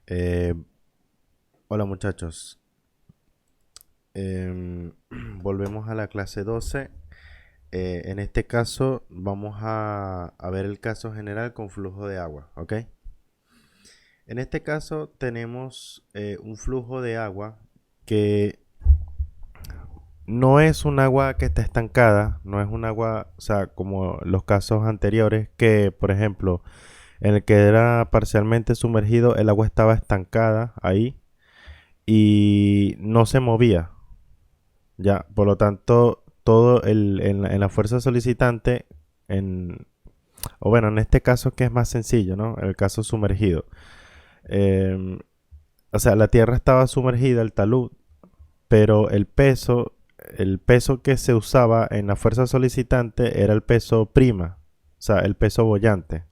Eh, Hola muchachos. Volvemos a la clase 12. En este caso vamos a ver el caso general con flujo de agua, ¿ok? En este caso tenemos un flujo de agua que no es un agua que está estancada, no es un agua, o sea, como los casos anteriores que, por ejemplo, en el que era parcialmente sumergido, el agua estaba estancada ahí y no se movía. Ya, por lo tanto, todo en la fuerza solicitante, en, o bueno, en este caso que es más sencillo, ¿no? El caso sumergido. Em, o sea, la Tierra estaba sumergida, el talud, pero el peso que se usaba en la fuerza solicitante era el peso prima, o sea, el peso boyante.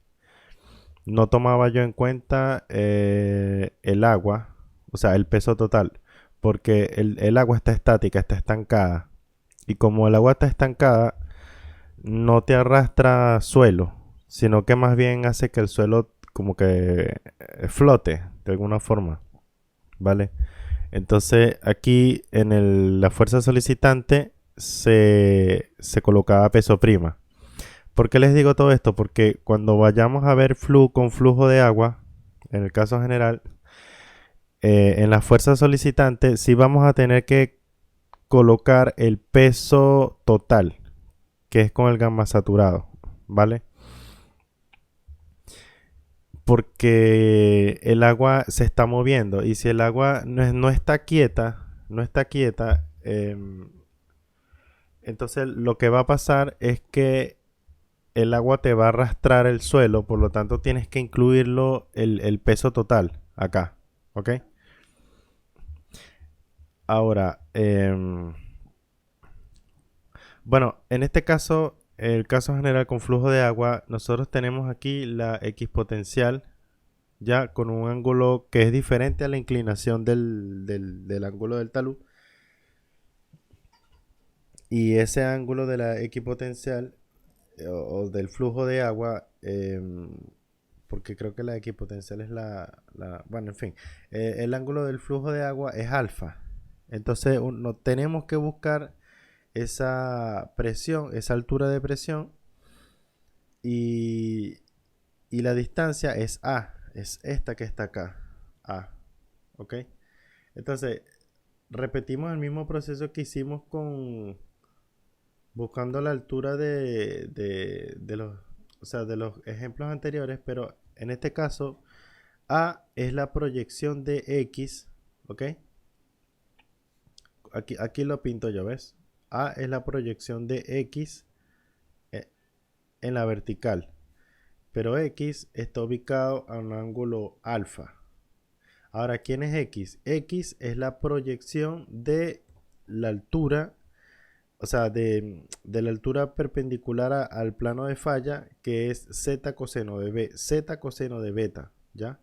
No tomaba yo en cuenta el agua, o sea, el peso total, porque el agua está estática, está estancada. Y como el agua está estancada, no te arrastra suelo, sino que más bien hace que el suelo como que flote de alguna forma, ¿vale? Entonces aquí en la fuerza solicitante se colocaba peso prima. ¿Por qué les digo todo esto? Porque cuando vayamos a ver con flujo de agua, en el caso general, en la fuerza solicitante sí vamos a tener que colocar el peso total, que es con el gamma saturado, ¿vale? Porque el agua se está moviendo y si el agua no está quieta, no está quieta, entonces lo que va a pasar es que el agua te va a arrastrar el suelo, por lo tanto tienes que incluirlo el peso total acá, ¿ok? Ahora, bueno, en este caso, el caso general con flujo de agua, nosotros tenemos aquí la X potencial ya con un ángulo que es diferente a la inclinación del ángulo del talud. Y ese ángulo de la equipotencial o del flujo de agua, porque creo que la equipotencial es bueno, en fin, el ángulo del flujo de agua es alfa. Entonces tenemos que buscar esa presión, esa altura de presión y, y la distancia es A, es esta que está acá, A, ¿ok? Entonces, repetimos el mismo proceso que hicimos con buscando la altura de los, o sea, de los ejemplos anteriores, pero en este caso A es la proyección de X, ¿ok? Aquí lo pinto yo, ¿ves? A es la proyección de X eh, en la vertical, pero X está ubicado a un ángulo alfa. Ahora, ¿quién es X? X es la proyección de la altura, o sea, de la altura perpendicular al plano de falla, que es z coseno de b, z coseno de beta, ¿ya?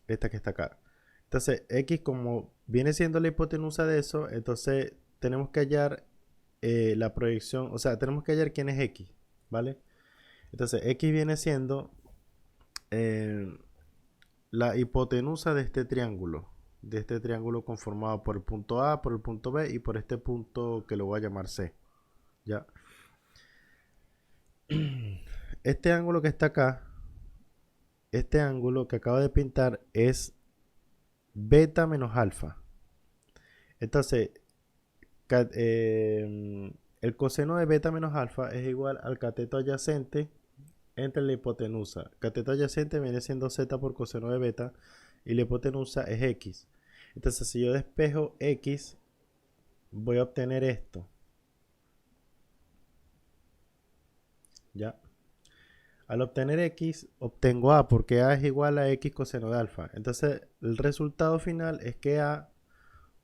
Esta que está acá. Entonces, x como viene siendo la hipotenusa de eso, entonces tenemos que hallar la proyección, o sea, tenemos que hallar quién es x, ¿vale? Entonces, x viene siendo eh, la hipotenusa de este triángulo conformado por el punto A, por el punto B y por este punto que lo voy a llamar C, ¿ya? Este ángulo que está acá, este ángulo que acabo de pintar es beta menos alfa. Entonces, el coseno de beta menos alfa es igual al cateto adyacente entre la hipotenusa. Cateto adyacente viene siendo z por coseno de beta y la hipotenusa es x. Entonces, si yo despejo x, voy a obtener esto. ¿Ya? Al obtener x, obtengo a, porque a es igual a x coseno de alfa. Entonces, el resultado final es que a,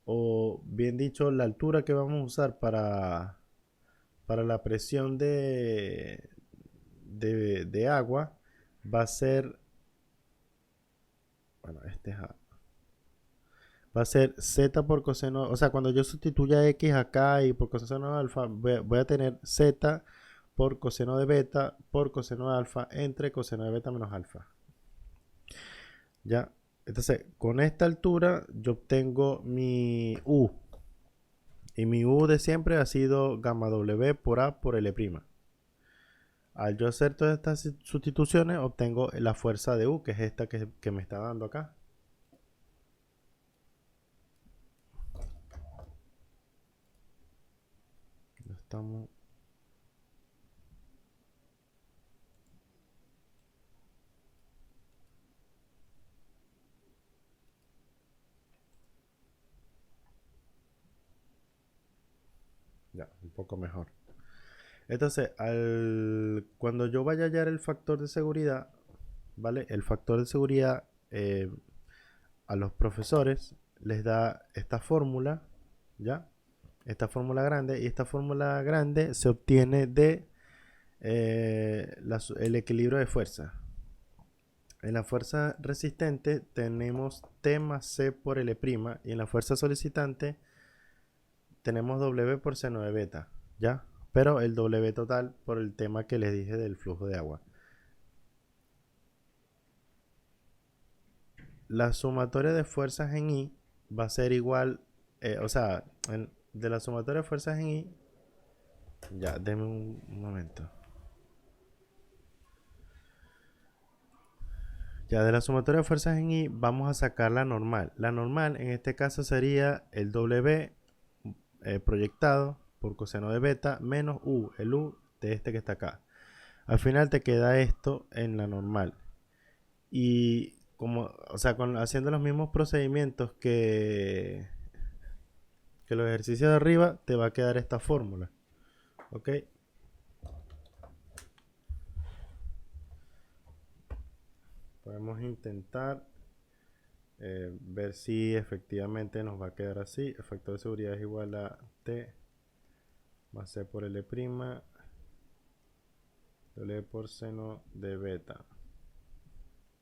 o bien dicho, la altura que vamos a usar para la presión de agua, va a ser, bueno, este es a, va a ser z por coseno, o sea, cuando yo sustituya x acá y por coseno de alfa, voy a tener z por coseno de beta por coseno de alfa entre coseno de beta menos alfa. ¿Ya? Entonces, con esta altura yo obtengo mi U. Y mi U de siempre ha sido gamma W por A por L'. Al yo hacer todas estas sustituciones, obtengo la fuerza de U, que es esta que me está dando acá. Estamos... Ya, un poco mejor. Entonces, cuando yo vaya a hallar el factor de seguridad, ¿vale? El factor de seguridad a los profesores les da esta fórmula, ¿ya? Esta fórmula grande, y esta fórmula grande se obtiene de el equilibrio de fuerza. En la fuerza resistente tenemos T más C por L', y en la fuerza solicitante tenemos W por seno de beta, ¿ya? Pero el W total por el tema que les dije del flujo de agua. La sumatoria de fuerzas en I va a ser igual, o sea, de la sumatoria de fuerzas en I, ya, denme un momento. Ya de la sumatoria de fuerzas en I vamos a sacar la normal. La normal en este caso sería el W proyectado por coseno de beta menos U, el U de este que está acá. Al final te queda esto en la normal. Y como, o sea, haciendo los mismos procedimientos que los ejercicios de arriba, te va a quedar esta fórmula. ¿Ok? Podemos intentar ver si efectivamente nos va a quedar así. El factor de seguridad es igual a T más C por L', W por seno de beta.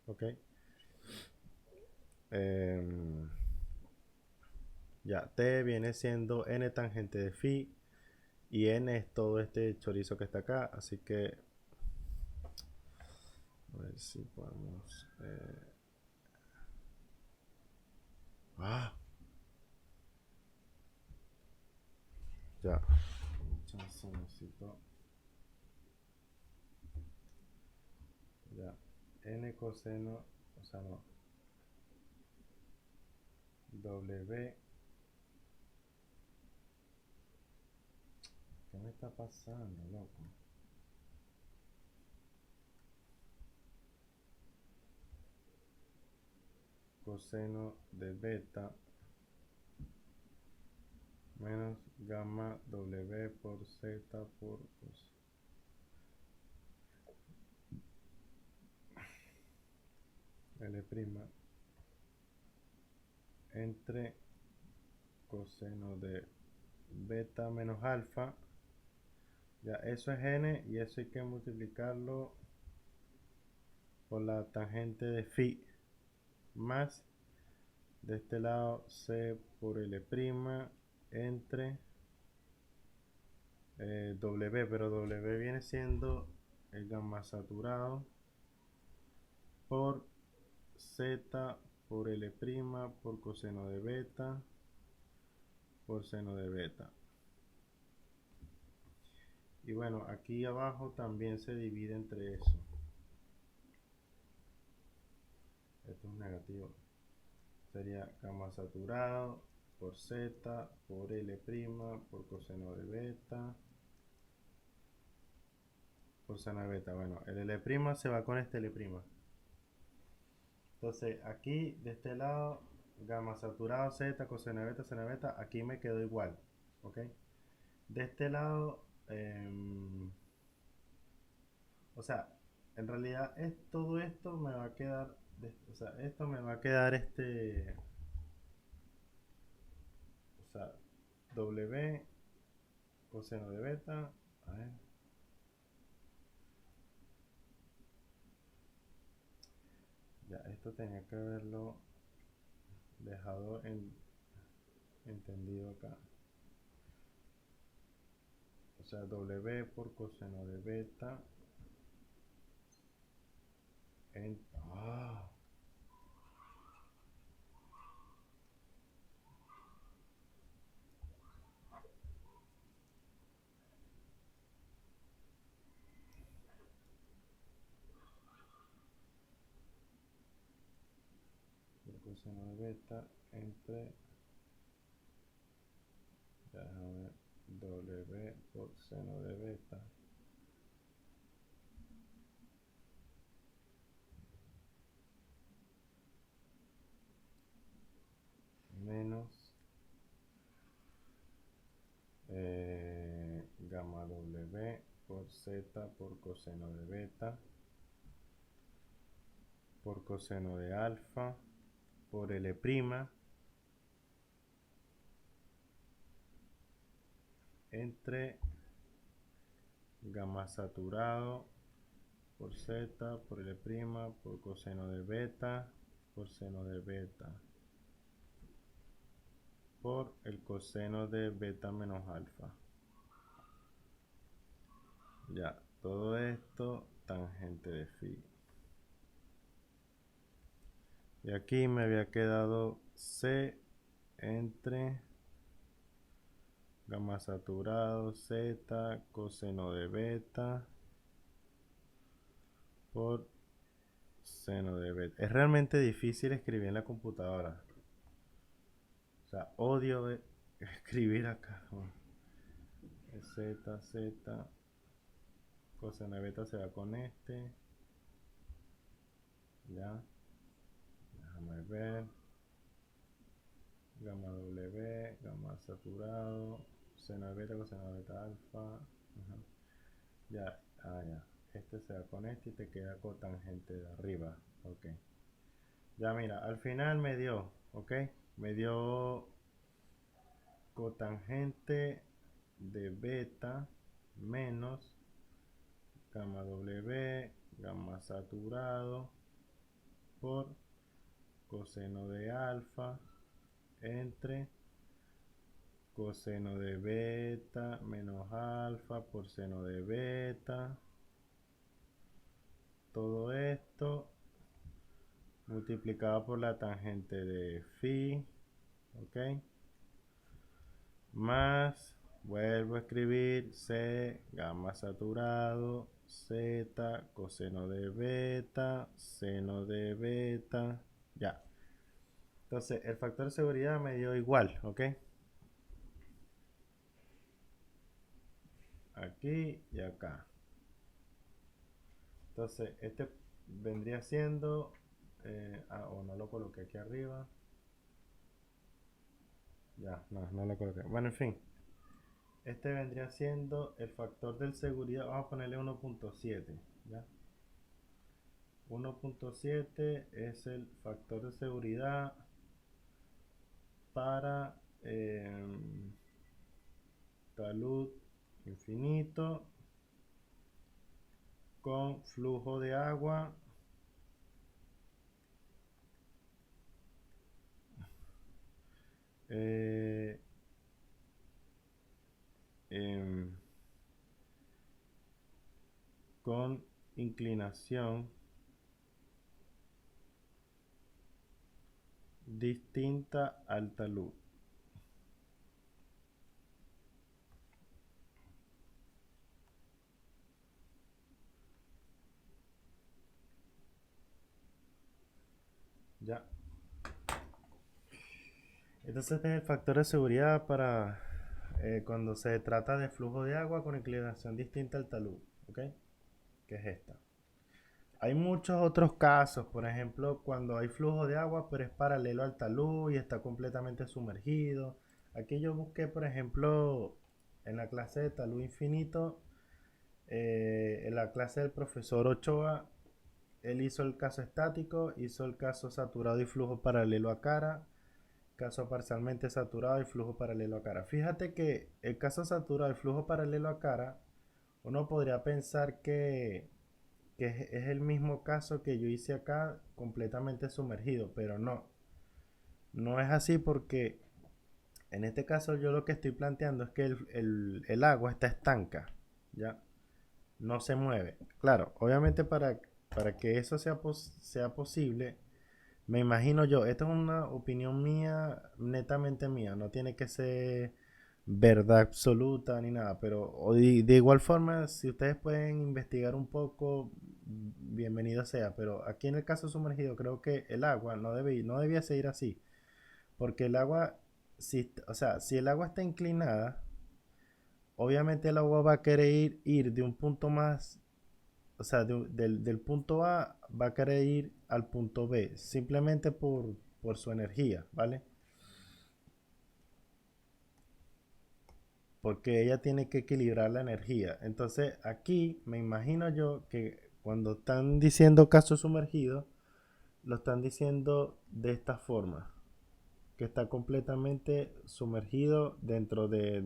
¿Ok? Ya, T viene siendo N tangente de phi. Y N es todo este chorizo que está acá. Así que a ver si podemos ya, chance necesito, ya, N coseno, o sea no, W, ¿qué me está pasando, loco? Coseno de beta menos gamma W por Z por L' entre coseno de beta menos alfa. Ya, eso es n, y eso hay que multiplicarlo por la tangente de phi más de este lado C por L' entre W, pero W viene siendo el gamma saturado por Z por L' por coseno de beta por seno de beta. Y bueno, aquí abajo también se divide entre eso. Esto es negativo. Sería gamma saturado por Z por L' por coseno de beta por seno de beta. Bueno, el L' se va con este L'. Entonces aquí de este lado, gamma saturado Z coseno de beta, seno de beta, aquí me quedó igual. ¿Ok? De este lado, o sea, en realidad todo esto me va a quedar, o sea, esto me va a quedar o sea, W coseno de beta, a ver, ya, esto tenía que haberlo dejado entendido acá. O sea, W por coseno de beta en... ¡Ah! coseno de beta entre, ya déjame ver, W por seno de beta menos gamma W por z por coseno de beta por coseno de alfa por L' entre gamma saturado por z por L' por coseno de beta por seno de beta por el coseno de beta menos alfa. Ya, todo esto tangente de phi. Y aquí me había quedado C entre gamma saturado z coseno de beta por seno de beta. Es realmente difícil escribir en la computadora. O sea, odio escribir acá. Z, coseno de beta se va con este. Ya. Déjame ver. Gamma W, gamma saturado, seno de beta, coseno de beta alfa. Ya, ya. Este se va con este y te queda cotangente de arriba. Ok. Ya mira, al final me dio, ok. Me dio cotangente de beta menos gamma W, gamma saturado por coseno de alfa entre coseno de beta menos alfa por seno de beta. Todo esto multiplicado por la tangente de phi, ok, más, vuelvo a escribir C gamma saturado z coseno de beta seno de beta. Ya, entonces el factor de seguridad me dio igual, ok, aquí y acá. Entonces este vendría siendo o no lo coloqué aquí arriba. Ya, no lo coloqué. Bueno, en fin. Este vendría siendo el factor de seguridad. Vamos a ponerle 1.7. ¿Ya? 1.7 es el factor de seguridad para talud infinito con flujo de agua con inclinación distinta al talud. Ya. Entonces este es el factor de seguridad para cuando se trata de flujo de agua con inclinación distinta al talud, ¿ok? Que es esta. Hay muchos otros casos, por ejemplo, cuando hay flujo de agua pero es paralelo al talud y está completamente sumergido. Aquí yo busqué, por ejemplo, en la clase de talud infinito, en la clase del profesor Ochoa, él hizo el caso estático, hizo el caso saturado y flujo paralelo a cara, caso parcialmente saturado y flujo paralelo a cara. Fíjate que el caso saturado y flujo paralelo a cara, uno podría pensar que es el mismo caso que yo hice acá, completamente sumergido, pero no es así porque en este caso yo lo que estoy planteando es que el agua está estanca, ¿ya? No se mueve. Claro, obviamente para que eso sea posible, me imagino yo, esto es una opinión mía, netamente mía, no tiene que ser verdad absoluta ni nada, pero de igual forma, si ustedes pueden investigar un poco, bienvenido sea. Pero aquí en el caso sumergido creo que el agua no debía seguir así. Porque el agua, o sea, si el agua está inclinada, obviamente el agua va a querer ir de un punto más, o sea, del punto A va a querer ir al punto B, simplemente por su energía, ¿vale? Porque ella tiene que equilibrar la energía. Entonces aquí me imagino yo que cuando están diciendo caso sumergido, lo están diciendo de esta forma, que está completamente sumergido dentro de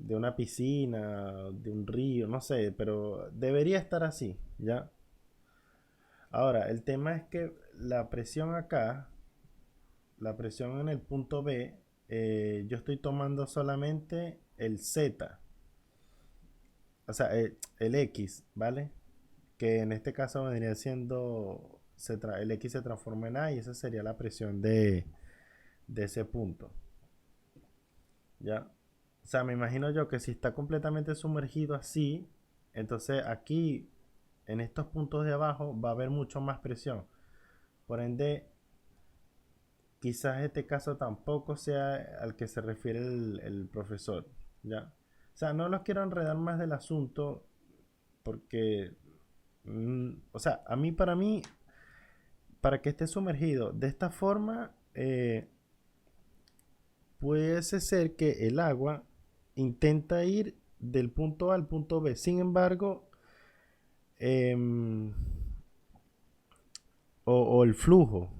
una piscina, de un río, no sé, pero debería estar así, ¿ya? Ahora, el tema es que la presión acá, la presión en el punto B, yo estoy tomando solamente el Z, o sea, el X, ¿vale? Que en este caso vendría siendo, el X se transforma en A y esa sería la presión de ese punto, ¿ya? O sea, me imagino yo que si está completamente sumergido así, entonces aquí, en estos puntos de abajo, va a haber mucho más presión. Por ende, quizás este caso tampoco sea al que se refiere el profesor, ¿ya? O sea, no los quiero enredar más del asunto porque, o sea, para mí, para que esté sumergido de esta forma, puede ser que el agua intenta ir del punto A al punto B. Sin embargo, em, o el flujo.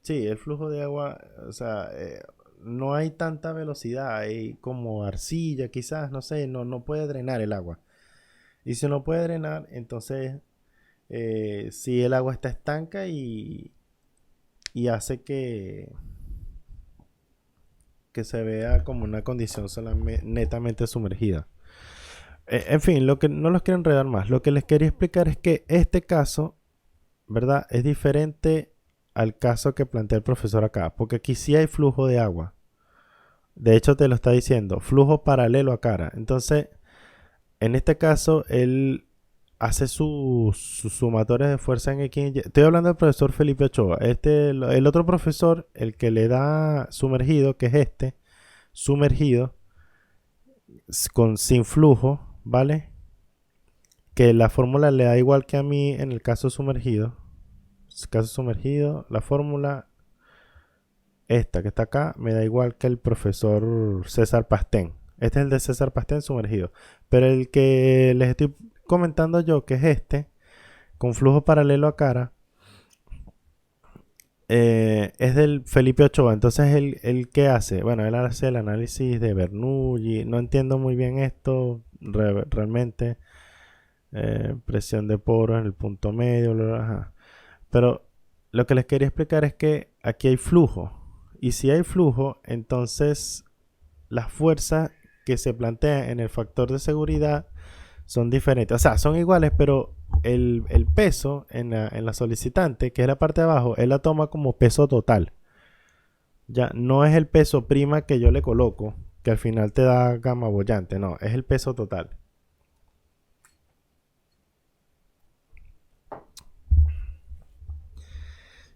Sí, el flujo de agua, o sea, no hay tanta velocidad, hay como arcilla, quizás, no sé, no puede drenar el agua. Y si no puede drenar, entonces sí el agua está estanca y hace que se vea como una condición solamente, netamente sumergida. En fin, lo que no los quiero enredar más. Lo que les quería explicar es que este caso, ¿verdad? Es diferente al caso que plantea el profesor acá, porque aquí sí hay flujo de agua. De hecho, te lo está diciendo, flujo paralelo a cara. Entonces, en este caso, él hace sus sumatorias de fuerza en X. Estoy hablando del profesor Felipe Ochoa. El otro profesor, el que le da sumergido, que es este, sumergido, sin flujo, ¿vale? Que la fórmula le da igual que a mí en el caso sumergido. Caso sumergido, la fórmula esta que está acá me da igual que el profesor César Pastén. Este es el de César Pastén sumergido. Pero el que les estoy comentando yo, que es este, con flujo paralelo a cara, es del Felipe Ochoa. Entonces, ¿el qué hace? Bueno, él hace el análisis de Bernoulli. No entiendo muy bien esto realmente. Presión de poros en el punto medio. Ajá. Pero lo que les quería explicar es que aquí hay flujo. Y si hay flujo, entonces las fuerzas que se plantean en el factor de seguridad son diferentes. O sea, son iguales, pero el peso en la solicitante, que es la parte de abajo, él la toma como peso total. Ya no es el peso prima que yo le coloco, que al final te da gamma boyante. No, es el peso total.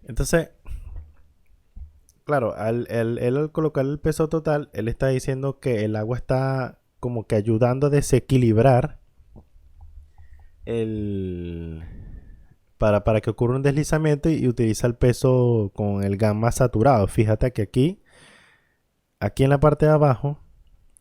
Entonces, claro, él al colocar el peso total, él está diciendo que el agua está como que ayudando a desequilibrar el, para que ocurra un deslizamiento y utiliza el peso con el gamma saturado. Fíjate que aquí en la parte de abajo,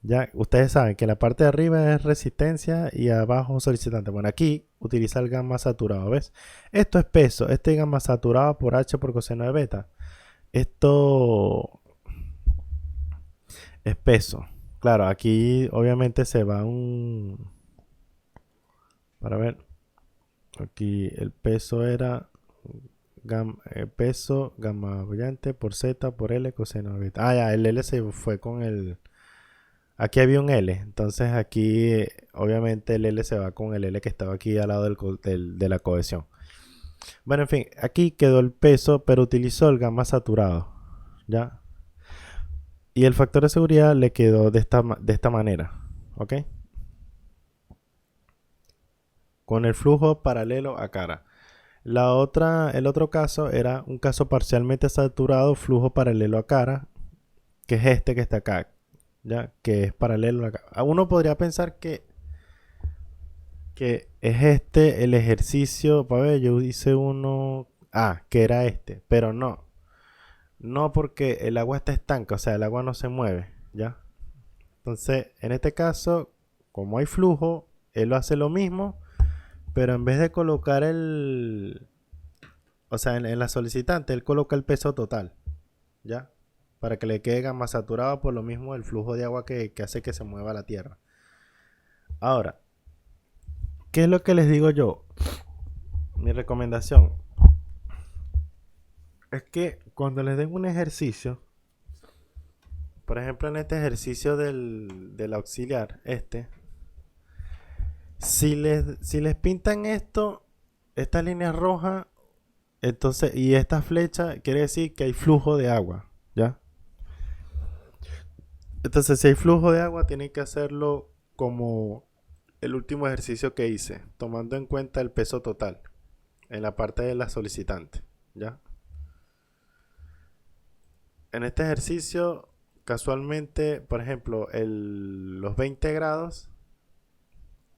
ya ustedes saben que la parte de arriba es resistencia y abajo solicitante. Bueno, aquí utiliza el gamma saturado, ¿ves? Esto es peso, este gamma saturado por H por coseno de beta. Esto es peso. Claro, aquí obviamente se va para ver, aquí el peso era peso gamma brillante por Z por L coseno de beta. Ah, ya, el L se fue con el... Aquí había un L, entonces aquí obviamente el L se va con el L que estaba aquí al lado de la cohesión. Bueno, en fin, aquí quedó el peso, pero utilizó el gamma saturado, ¿ya? Y el factor de seguridad le quedó de esta manera, ¿ok? con el flujo paralelo a cara. El otro caso era un caso parcialmente saturado, flujo paralelo a cara, que es este que está acá, ya, que es paralelo a cara. Uno podría pensar que es este el ejercicio, para ver, yo hice uno, que era este, pero no. No, porque el agua está estanca, o sea, el agua no se mueve, ¿ya? Entonces, en este caso, como hay flujo, él lo hace lo mismo, pero en vez de colocar o sea, en la solicitante, él coloca el peso total, ¿ya? Para que le quede más saturado por lo mismo el flujo de agua que hace que se mueva la tierra. Ahora, ¿qué es lo que les digo yo? Mi recomendación es que cuando les den un ejercicio, por ejemplo en este ejercicio del auxiliar, si les pintan esta línea roja, entonces, y esta flecha quiere decir que hay flujo de agua, ¿ya? Entonces, si hay flujo de agua, tienen que hacerlo como el último ejercicio que hice, tomando en cuenta el peso total en la parte de la solicitante, ¿ya? En este ejercicio, casualmente, por ejemplo, los 20 grados,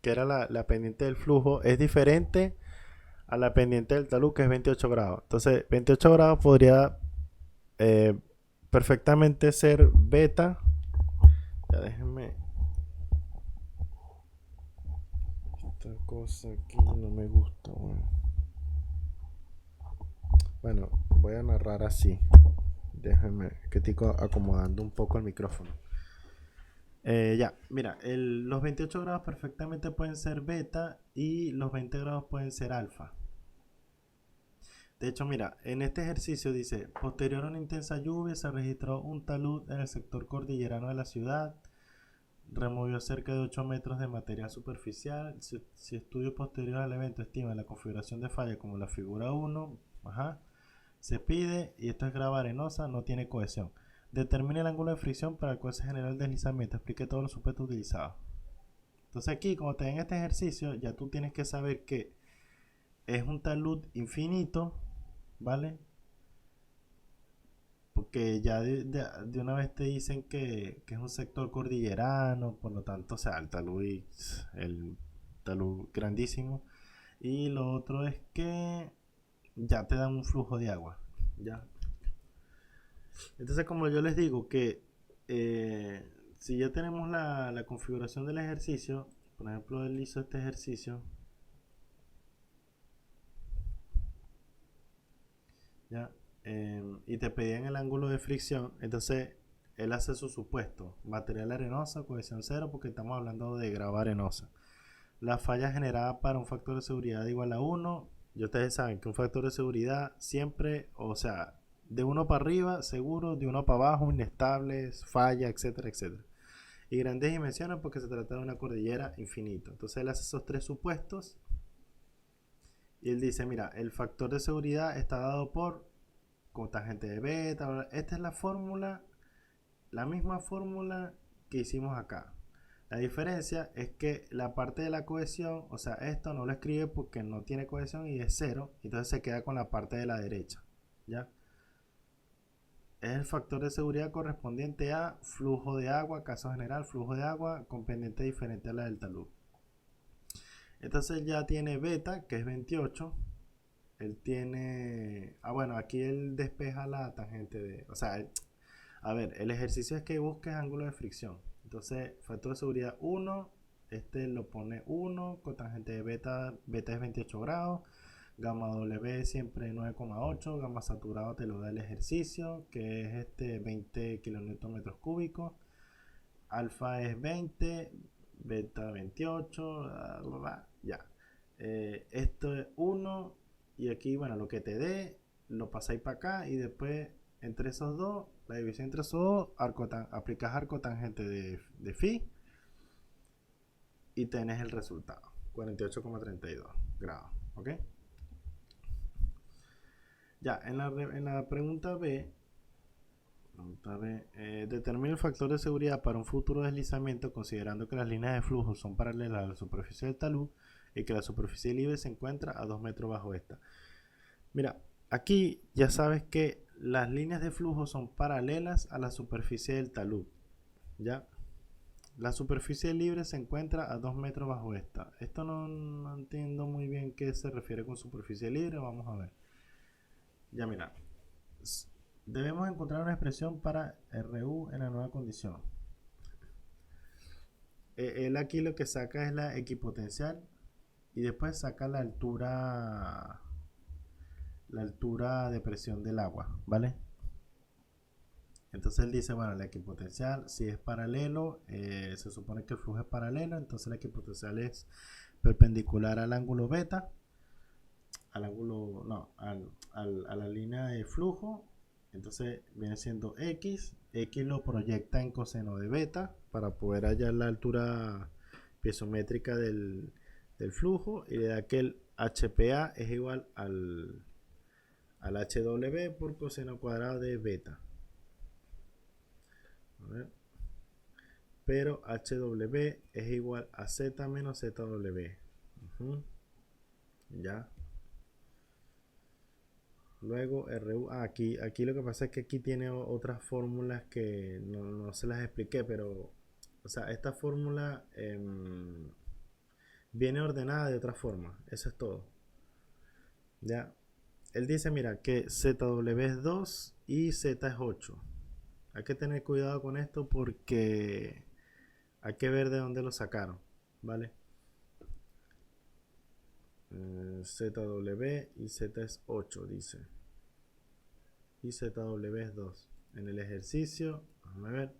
que era la pendiente del flujo, es diferente a la pendiente del talud, que es 28 grados. Entonces, 28 grados podría eh, perfectamente ser beta. Ya déjenme. Esta cosa aquí no me gusta. Bueno, voy a narrar así. Déjenme que estoy acomodando un poco el micrófono. Ya, mira, los 28 grados perfectamente pueden ser beta y los 20 grados pueden ser alfa. De hecho, mira, en este ejercicio dice, posterior a una intensa lluvia se registró un talud en el sector cordillerano de la ciudad, removió cerca de 8 metros de material superficial. Si estudio posterior al evento estima la configuración de falla como la figura 1, se pide, y esto es grava arenosa, no tiene cohesión. Determine el ángulo de fricción para el cual se genera el deslizamiento, explique todos los supuestos utilizados. Entonces aquí, como te den este ejercicio, ya tú tienes que saber que es un talud infinito, ¿vale? Porque ya de una vez te dicen que es un sector cordillerano, por lo tanto, o sea, el talud grandísimo. Y lo otro es que ya te dan un flujo de agua, ¿ya? Entonces, como yo les digo que si ya tenemos la configuración del ejercicio, por ejemplo, él hizo este ejercicio, ¿ya? Y te pedían el ángulo de fricción, entonces él hace su supuesto, material arenoso, cohesión cero, porque estamos hablando de grava arenosa. La falla generada para un factor de seguridad igual a 1, y ustedes saben que un factor de seguridad siempre, o sea, de 1 para arriba, seguro, de 1 para abajo, inestables, falla, etcétera, etcétera. Y grandes dimensiones porque se trata de una cordillera infinita. Entonces él hace esos tres supuestos y él dice, mira, el factor de seguridad está dado por cotangente de beta. Esta es la fórmula, la misma fórmula que hicimos acá. La diferencia es que la parte de la cohesión, o sea, esto no lo escribe porque no tiene cohesión y es cero, entonces se queda con la parte de la derecha, ¿ya? Es el factor de seguridad correspondiente a flujo de agua, caso general, flujo de agua con pendiente diferente a la del talud. Entonces ya tiene beta, que es 28. Él tiene... bueno, aquí él despeja la tangente de... O sea, a ver, el ejercicio es que busques ángulo de fricción. Entonces, factor de seguridad 1, este lo pone 1, cotangente de beta, beta es 28 grados, gamma W siempre 9,8, gamma saturado te lo da el ejercicio, que es 20 kN cúbicos, alfa es 20, beta 28, ya. Esto es 1, y aquí, bueno, lo que te dé, lo pasáis para acá, y después entre esos dos, la división entre esos dos, aplicas arco tangente de phi y tenés el resultado, 48,32 grados, ¿ok? Ya, en la pregunta B, determina el factor de seguridad para un futuro deslizamiento considerando que las líneas de flujo son paralelas a la superficie del talud y que la superficie libre se encuentra a 2 metros bajo esta. Mira, aquí ya sabes que las líneas de flujo son paralelas a la superficie del talud, ¿ya? La superficie libre se encuentra a 2 metros bajo esta. Esto no entiendo muy bien qué se refiere con superficie libre. Vamos a ver. Ya mira. Debemos encontrar una expresión para RU en la nueva condición. Él aquí lo que saca es la equipotencial y después saca la altura de presión del agua, ¿vale? Entonces él dice, bueno, la equipotencial, si es paralelo, se supone que el flujo es paralelo, entonces la equipotencial es perpendicular al ángulo beta, al ángulo, no, a la línea de flujo, entonces viene siendo X lo proyecta en coseno de beta para poder hallar la altura piezométrica del flujo y le da que el HPA es igual al HW por coseno cuadrado de beta. A ver. Pero HW es igual a Z menos ZW. Ya. Luego RU. Aquí lo que pasa es que aquí tiene otras fórmulas que no se las expliqué, pero o sea, esta fórmula viene ordenada de otra forma. Eso es todo. Ya. Él dice, mira, que ZW es 2 y Z es 8. Hay que tener cuidado con esto porque hay que ver de dónde lo sacaron, ¿vale? ZW y Z es 8, dice. Y ZW es 2. En el ejercicio, vamos a ver.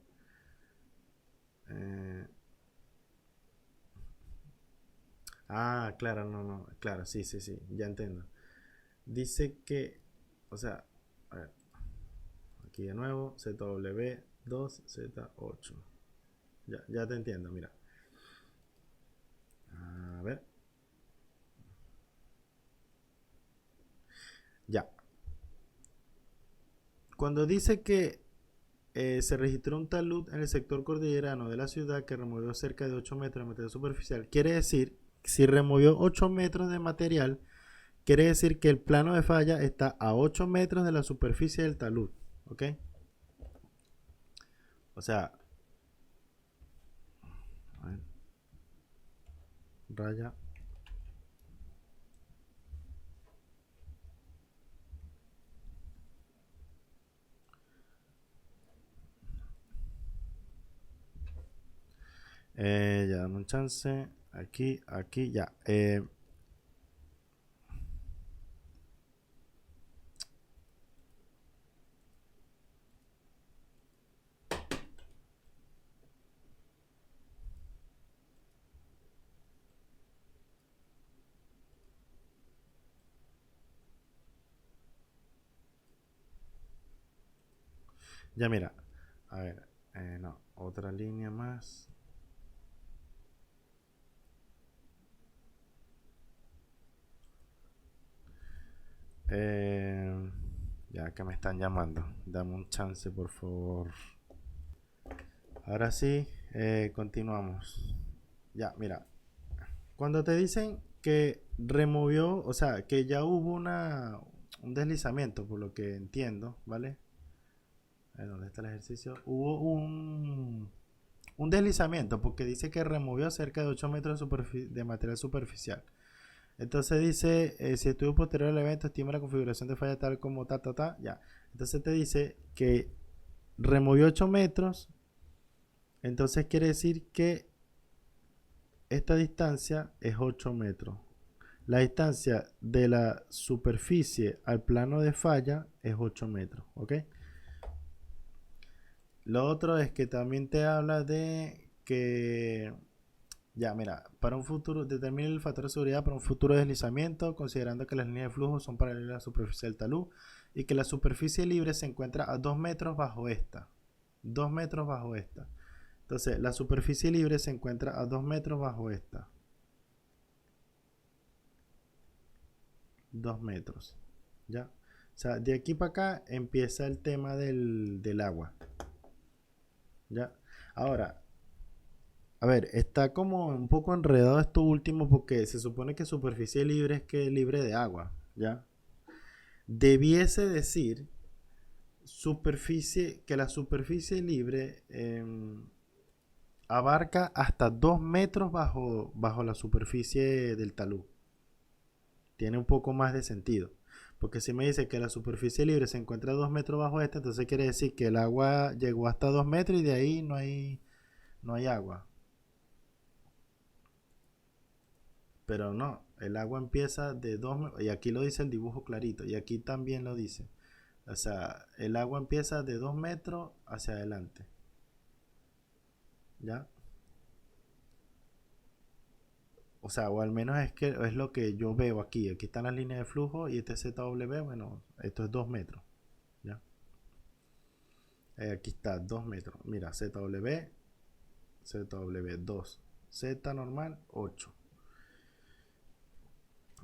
Claro, no, claro, sí, ya entiendo. Dice que, o sea, a ver, aquí de nuevo, ZW 2, Z8. Ya te entiendo, mira. A ver. Ya. Cuando dice que se registró un talud en el sector cordillerano de la ciudad que removió cerca de 8 metros de material superficial, quiere decir, si removió 8 metros de material, quiere decir que el plano de falla está a 8 metros de la superficie del talud, ¿ok? O sea, a ver, raya. Ya dame un chance. Aquí, ya. Ya mira. A ver, no, otra línea más. Ya que me están llamando. Dame un chance, por favor. Ahora sí, continuamos. Ya, mira. Cuando te dicen que removió, o sea, que ya hubo un deslizamiento, por lo que entiendo, ¿vale? ¿Dónde está el ejercicio? Hubo un deslizamiento, porque dice que removió cerca de 8 metros de material superficial. Entonces dice, si estuvo posterior al evento, estima la configuración de falla tal como ya. Entonces te dice que removió 8 metros, entonces quiere decir que esta distancia es 8 metros. La distancia de la superficie al plano de falla es 8 metros, ¿ok? Lo otro es que también te habla de que, ya mira, para un futuro, determine el factor de seguridad para un futuro deslizamiento, considerando que las líneas de flujo son paralelas a la superficie del talud y que la superficie libre se encuentra a 2 metros bajo esta. 2 metros bajo esta. Entonces, la superficie libre se encuentra a 2 metros bajo esta. 2 metros. ¿Ya? O sea, de aquí para acá empieza el tema del agua. ¿Ya? Ahora, A ver, está como un poco enredado esto último porque se supone que superficie libre es que libre de agua, ¿ya? Debiese decir superficie, que la superficie libre abarca hasta 2 metros bajo la superficie del talud. Tiene un poco más de sentido. Porque si me dice que la superficie libre se encuentra a 2 metros bajo esta, entonces quiere decir que el agua llegó hasta 2 metros y de ahí no hay agua. Pero no, el agua empieza de 2 metros, y aquí lo dice el dibujo clarito, y aquí también lo dice. O sea, el agua empieza de 2 metros hacia adelante. ¿Ya? O sea, o al menos es que es lo que yo veo aquí. Aquí están las líneas de flujo y este ZW, bueno, esto es 2 metros. ¿Ya? Aquí está 2 metros. Mira, ZW, ZW2, Z normal 8.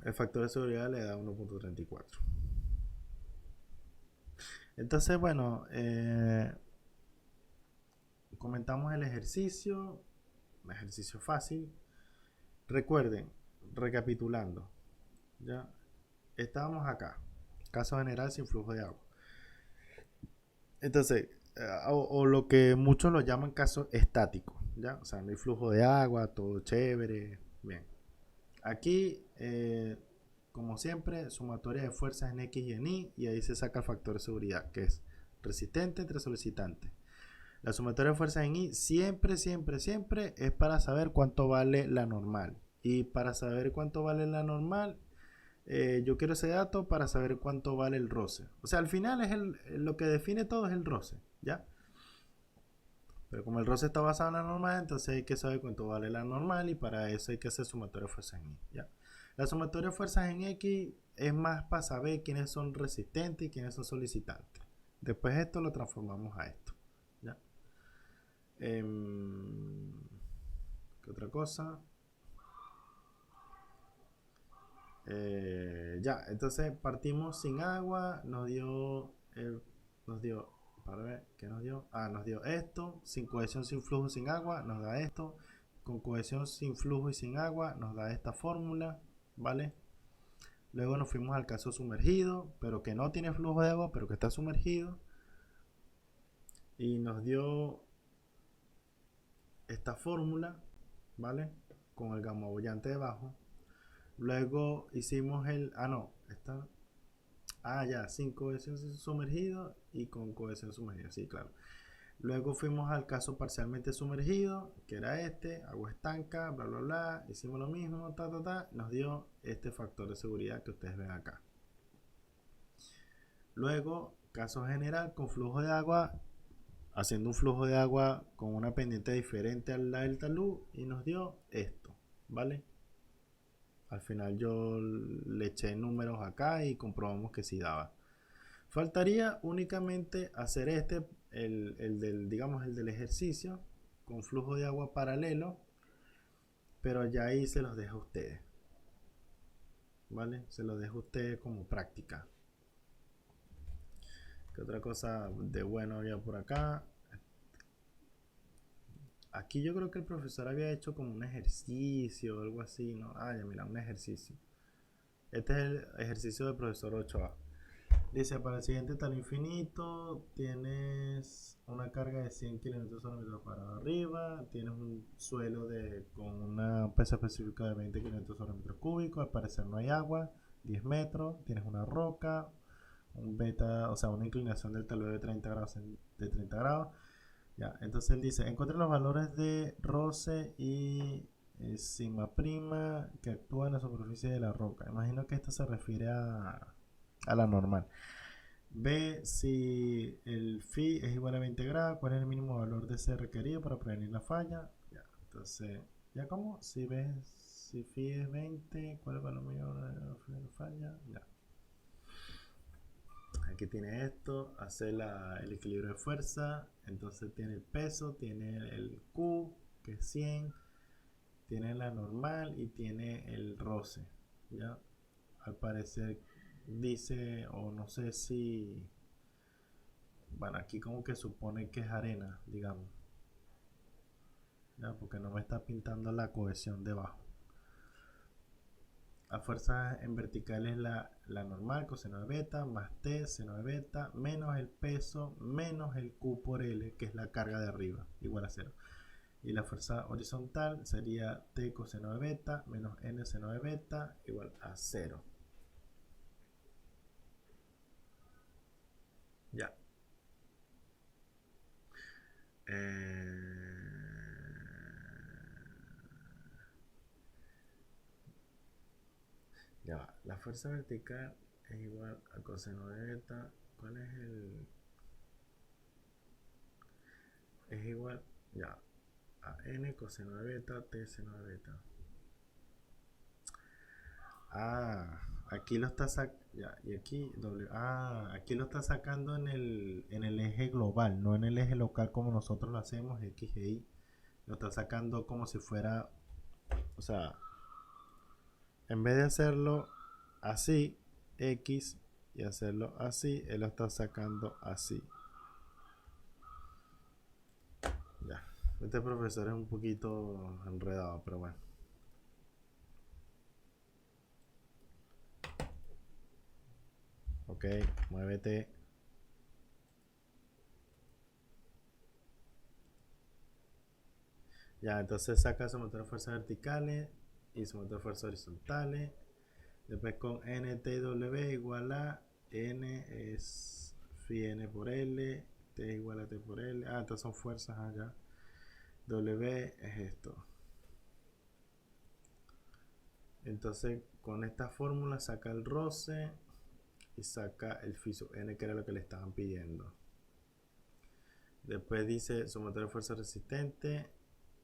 El factor de seguridad le da 1.34. Entonces, bueno, comentamos el ejercicio. Un ejercicio fácil. Recuerden, recapitulando, ya estábamos acá. Caso general sin flujo de agua. Entonces, o lo que muchos lo llaman caso estático, ¿ya? O sea, no hay flujo de agua, todo chévere. Bien. Aquí, como siempre, sumatoria de fuerzas en X y en Y ahí se saca el factor de seguridad, que es resistente entre solicitante. La sumatoria de fuerzas en Y siempre, siempre, siempre es para saber cuánto vale la normal. Y para saber cuánto vale la normal, yo quiero ese dato para saber cuánto vale el roce. O sea, al final lo que define todo es el roce, ¿ya? Pero como el roce está basado en la normal, entonces hay que saber cuánto vale la normal y para eso hay que hacer sumatoria de fuerzas en Y, ¿ya? La sumatoria de fuerzas en X es más para saber quiénes son resistentes y quiénes son solicitantes. Después esto lo transformamos a esto, ¿ya? ¿Qué otra cosa? Ya, entonces partimos sin agua, nos dio, para ver, ¿qué nos dio? Nos dio esto, sin cohesión, sin flujo, sin agua, nos da esto, con cohesión, sin flujo y sin agua, nos da esta fórmula, ¿vale? Luego nos fuimos al caso sumergido, pero que no tiene flujo de agua, pero que está sumergido, y nos dio esta fórmula, ¿vale? Con el gamma bollante debajo. Luego hicimos no, ya, sin cohesión sumergido y con cohesión sumergida, sí, claro. Luego fuimos al caso parcialmente sumergido, que era agua estanca, bla, bla, bla. Hicimos lo mismo, nos dio este factor de seguridad que ustedes ven acá. Luego, caso general con flujo de agua, haciendo un flujo de agua con una pendiente diferente a la del talud y nos dio esto, ¿vale? Al final yo le eché números acá y comprobamos que sí daba. Faltaría únicamente hacer digamos, el del ejercicio con flujo de agua paralelo, pero ya ahí se los dejo a ustedes, ¿vale? Se los dejo a ustedes como práctica. ¿Qué otra cosa de bueno había por acá? Aquí yo creo que el profesor había hecho como un ejercicio o algo así, ¿no? Ya mira, un ejercicio. Este es el ejercicio del profesor 8A. Dice, para el siguiente tal infinito, tienes una carga de 100 km sobre metro cuadrado arriba, tienes un suelo con una pesa específica de 20 km sobre metro cúbico, al parecer no hay agua, 10 metros, tienes una roca, un beta, o sea, una inclinación del talud de 30 grados, Ya, entonces él dice, encuentra los valores de roce y sigma prima que actúan en la superficie de la roca. Imagino que esto se refiere a la normal. Ve si el phi es igual a 20 grados, cuál es el mínimo valor de C requerido para prevenir la falla. Ya, entonces, ¿ya cómo? Si phi es 20, ¿cuál es el valor mínimo de la falla? Ya. Aquí tiene esto, hace el equilibrio de fuerza, entonces tiene el peso, tiene el Q, que es 100, tiene la normal y tiene el roce. ¿Ya? Al parecer dice, o no sé si, bueno, aquí como que supone que es arena, digamos. ya, porque no me está pintando la cohesión debajo. La fuerza en vertical es la normal, coseno de beta, más t, seno de beta, menos el peso, menos el Q por L, que es la carga de arriba, igual a 0. Y la fuerza horizontal sería t coseno de beta, menos n seno de beta, igual a 0. Ya. Ya va. La fuerza vertical es igual a coseno de beta. ¿Cuál es el...? Es igual, ya, a n coseno de beta, t seno de beta. Ah, aquí lo está sacando, y aquí aquí lo está sacando en el eje global, no en el eje local como nosotros lo hacemos, x e y. Lo está sacando como si fuera, o sea, en vez de hacerlo así, x, y hacerlo así, él lo está sacando así. Ya, este profesor es un poquito enredado, pero bueno. Ok, muévete. Ya, entonces saca su motor de fuerzas verticales y su motor de fuerzas horizontales. Después con NTW igual a N es phi N por L, T igual a T por L. Ah, estas son fuerzas allá. W es esto. Entonces con esta fórmula saca el roce y saca el phi sub N, que era lo que le estaban pidiendo. Después dice su motor de fuerza resistente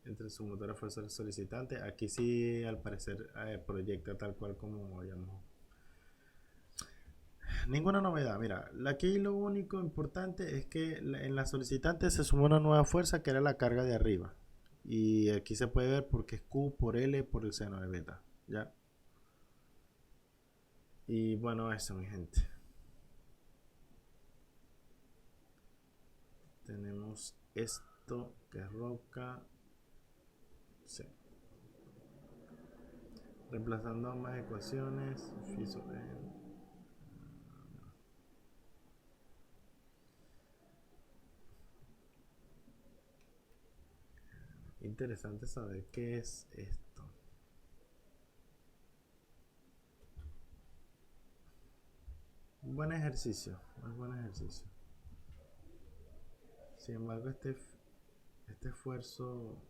entre su motor de fuerza solicitante. Aquí sí al parecer proyecta tal cual como habíamos. Ninguna novedad, mira, aquí lo único importante es que en la solicitante se sumó una nueva fuerza que era la carga de arriba. Y aquí se puede ver porque es Q por L por el seno de beta, ¿ya? Y bueno, eso mi gente. Tenemos esto que es roca. Sí. Reemplazando ambas ecuaciones, phi sub n. Interesante saber qué es esto. Un buen ejercicio, un buen ejercicio. Sin embargo, este esfuerzo,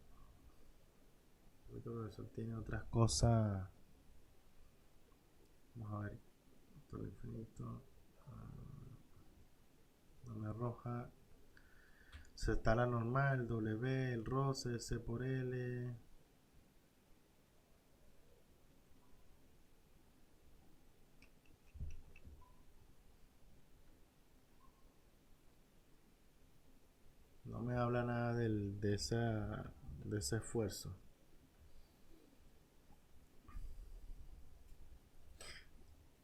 el profesor tiene otras cosas. Vamos a ver, todo lo infinito. No me arroja. Se está la normal, W, el roce, C por L. No me habla nada de ese esfuerzo.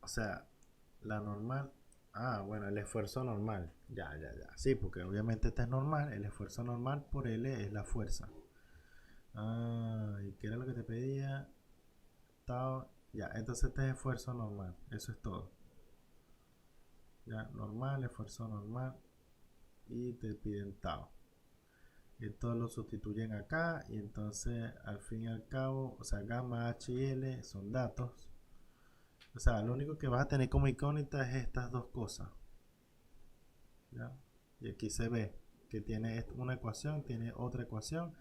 O sea, la normal. Ah, bueno, el esfuerzo normal. Ya. Sí, porque obviamente este es normal. El esfuerzo normal por L es la fuerza. Ah, ¿y qué era lo que te pedía? Tao. Ya, entonces este es esfuerzo normal. Eso es todo. Ya, normal, esfuerzo normal. Y te piden tau. Esto lo sustituyen acá y entonces al fin y al cabo, o sea, gamma, h y l son datos. O sea, lo único que vas a tener como incógnita es estas dos cosas. ¿Ya? Y aquí se ve que tiene una ecuación, tiene otra ecuación.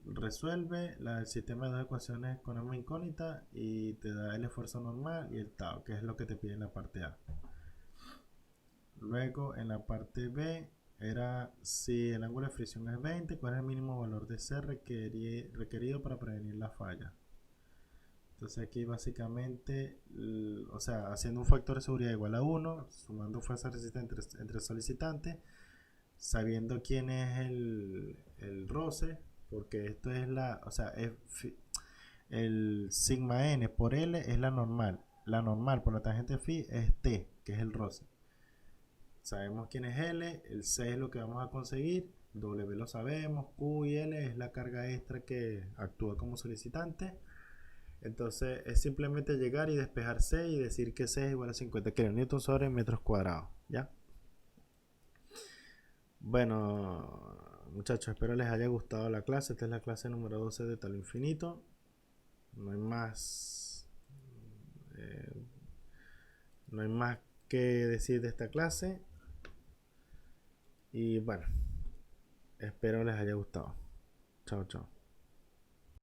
Resuelve el sistema de dos ecuaciones con una incógnita y te da el esfuerzo normal y el tau, que es lo que te pide en la parte A. Luego en la parte B era si el ángulo de fricción es 20, cuál es el mínimo valor de C requerido para prevenir la falla. Entonces aquí básicamente, o sea, haciendo un factor de seguridad igual a 1, sumando fuerza resistente entre solicitantes, sabiendo quién es el roce, porque esto es o sea, el sigma n por L es la normal. La normal por la tangente phi es T, que es el roce. Sabemos quién es L, el C es lo que vamos a conseguir W lo sabemos, Q y L es la carga extra que actúa como solicitante. Entonces es simplemente llegar y despejar C y decir que C es igual a 50 kN sobre metros cuadrados. ¿Ya? Bueno, muchachos, espero les haya gustado la clase. Esta es la clase número 12 de Tal Infinito. No hay más. eh, no hay más que decir de esta clase. Y bueno, espero les haya gustado. Chao, chao.